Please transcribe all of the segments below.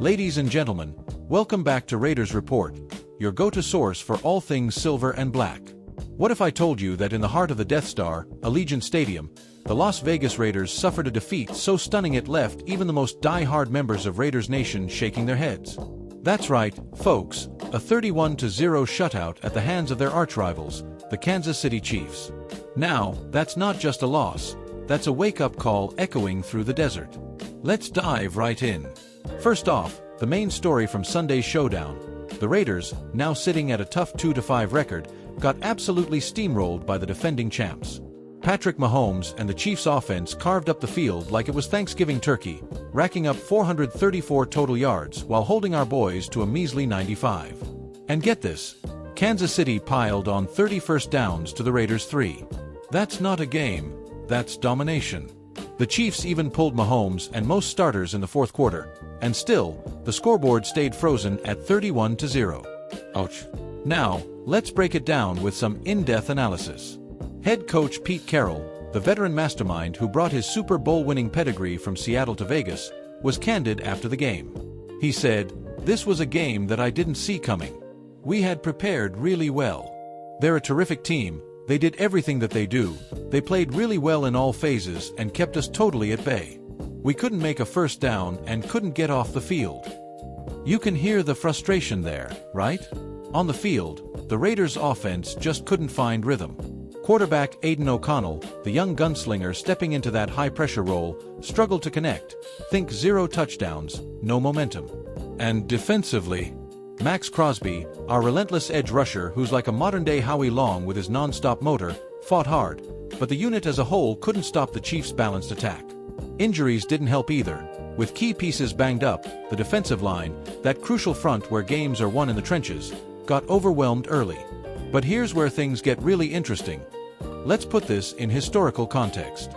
Ladies and gentlemen, welcome back to Raiders Report, your go-to source for all things silver and black. What if I told you that in the heart of the Death Star, Allegiant Stadium, the Las Vegas Raiders suffered a defeat so stunning it left even the most die-hard members of Raiders Nation shaking their heads? That's right, folks, a 31-0 shutout at the hands of their arch-rivals, the Kansas City Chiefs. Now, that's not just a loss, that's a wake-up call echoing through the desert. Let's dive right in. First off, the main story from Sunday's showdown. The Raiders, now sitting at a tough 2-5 record, got absolutely steamrolled by the defending champs. Patrick Mahomes and the Chiefs' offense carved up the field like it was Thanksgiving turkey, racking up 434 total yards while holding our boys to a measly 95. And get this, Kansas City piled on 30 first downs to the Raiders' 3. That's not a game, that's domination. The Chiefs even pulled Mahomes and most starters in the fourth quarter, and still, the scoreboard stayed frozen at 31-0. Ouch. Now, let's break it down with some in-depth analysis. Head coach Pete Carroll, the veteran mastermind who brought his Super Bowl-winning pedigree from Seattle to Vegas, was candid after the game. He said, "This was a game that I didn't see coming. We had prepared really well. They're a terrific team, they did everything that they do, they played really well in all phases and kept us totally at bay. We couldn't make a first down and couldn't get off the field." You can hear the frustration there, right? On the field, the Raiders' offense just couldn't find rhythm. Quarterback Aidan O'Connell, the young gunslinger stepping into that high-pressure role, struggled to connect. Think 0 touchdowns, no momentum. And defensively, Maxx Crosby, our relentless edge rusher who's like a modern-day Howie Long with his non-stop motor, fought hard, but the unit as a whole couldn't stop the Chiefs' balanced attack. Injuries didn't help either. With key pieces banged up, the defensive line, that crucial front where games are won in the trenches, got overwhelmed early. But here's where things get really interesting. Let's put this in historical context.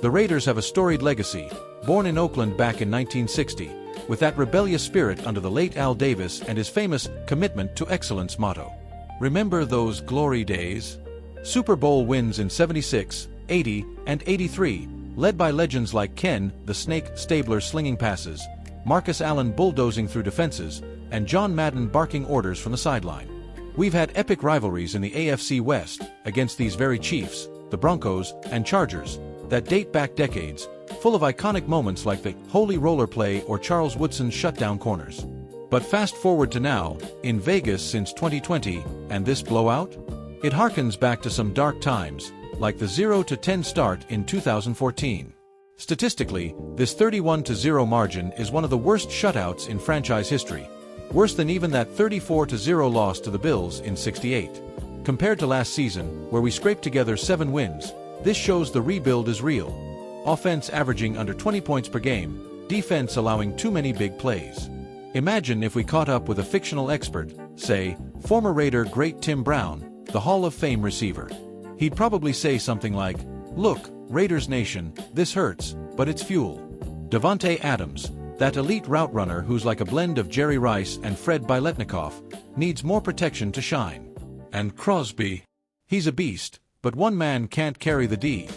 The Raiders have a storied legacy, born in Oakland back in 1960, with that rebellious spirit under the late Al Davis and his famous commitment to excellence motto. Remember those glory days? Super Bowl wins in 76, 80, and 83, led by legends like Ken the Snake Stabler slinging passes, Marcus Allen bulldozing through defenses, and John Madden barking orders from the sideline. We've had epic rivalries in the AFC West against these very Chiefs, the Broncos, and Chargers, that date back decades, full of iconic moments like the Holy Roller play or Charles Woodson's shutdown corners. But fast forward to now, in Vegas since 2020, and this blowout? It harkens back to some dark times, like the 0-10 start in 2014. Statistically, this 31-0 margin is one of the worst shutouts in franchise history, worse than even that 34-0 loss to the Bills in '68. Compared to last season, where we scraped together 7 wins, this shows the rebuild is real. Offense averaging under 20 points per game, defense allowing too many big plays. Imagine if we caught up with a fictional expert, say, former Raider great Tim Brown, the Hall of Fame receiver. He'd probably say something like, "Look, Raiders Nation, this hurts, but it's fuel." Davante Adams, that elite route runner who's like a blend of Jerry Rice and Fred Biletnikoff, needs more protection to shine. And Crosby, he's a beast, but one man can't carry the D.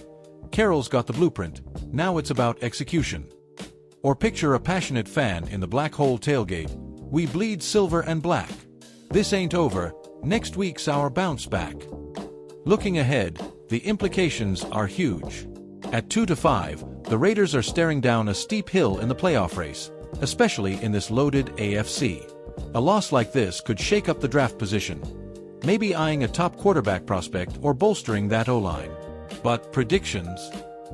Carroll's got the blueprint, now it's about execution. Or picture a passionate fan in the Black Hole tailgate, "We bleed silver and black. This ain't over, next week's our bounce back." Looking ahead, the implications are huge. At 2-5, the Raiders are staring down a steep hill in the playoff race, especially in this loaded AFC. A loss like this could shake up the draft position, maybe eyeing a top quarterback prospect or bolstering that O-line. But predictions?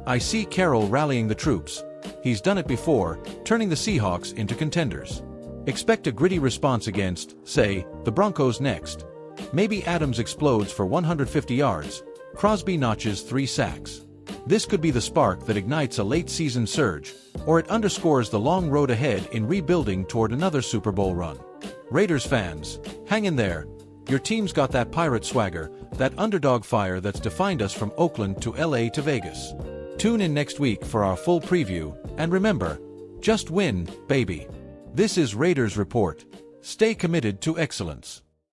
I see Carroll rallying the troops. He's done it before, turning the Seahawks into contenders. Expect a gritty response against, say, the Broncos next. Maybe Adams explodes for 150 yards, Crosby notches 3 sacks. This could be the spark that ignites a late-season surge, or it underscores the long road ahead in rebuilding toward another Super Bowl run. Raiders fans, hang in there. Your team's got that pirate swagger, that underdog fire that's defined us from Oakland to LA to Vegas. Tune in next week for our full preview, and remember, just win, baby. This is Raiders Report. Stay committed to excellence.